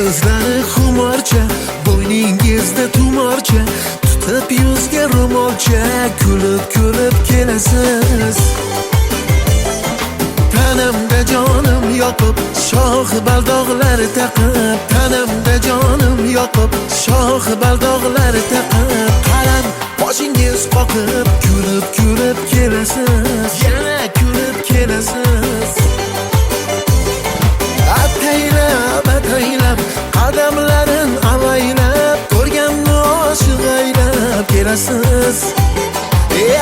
Ko'zlari xumarcha, bo'yningizda tumorcha, tutib yuzga ro'molcha, kulib kelasiz. Tanamda jonim yoqib, shohi baldog'lar taqib, tanamda jonim yoqib, shohi baldog'lar taqib, qalam boshingiz qoqib, kulib kelasiz, yana kulib kelasiz. Ataylab qadamlarin avaylab, ko'rganni oshiq aylab kelasiz.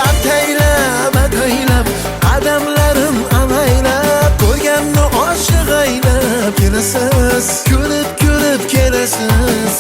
Ataylab qadamlarin avaylab, ko'rganni oshiq aylab kelasiz, kulib kelasiz.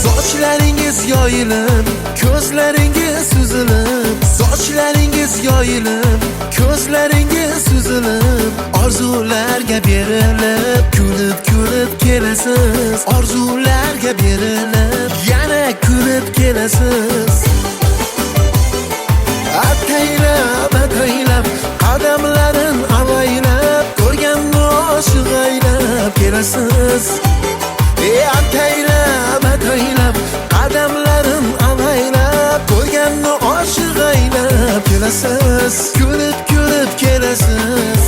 Sochlaringiz yoyilib, ko'zlaringiz suzilib, sochlaringiz yoyilib, ko'zlaringiz suzilib, orzularga berilib, kulib kelasiz, orzularga berilib, yana kulib kelasiz. Ataylab qadamlarin avaylab, ko'rganni oshiq aylab kelasiz. Ataylab qadamlarin avaylab, ko'rganni oshiq aylab kelasiz, kulib kelasiz.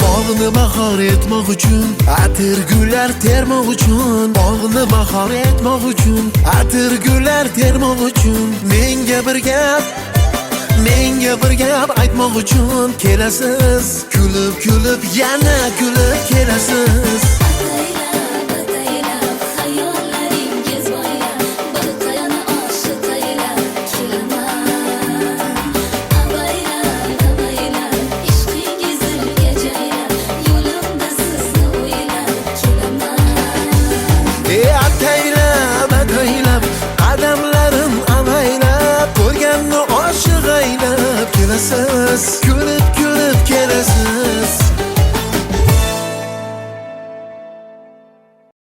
Bog'ni bahor etmoq uchun, atir gullar termoq uchun, bog'ni bahor etmoq uchun, atir gullar termoq uchun, menga bir gap aytmoq uchun kelasiz, kulib yana kulib kelasiz. Ataylab xayollaringiz bo'ylab, bir qayani oshiq aylab kelaman. Avaylab ishqingiz dilga joylab, yo'limda sizni o'ylab kelaman. Ataylab qadamlarin avaylab, ko'rganni oshiq aylab kelasiz, kulib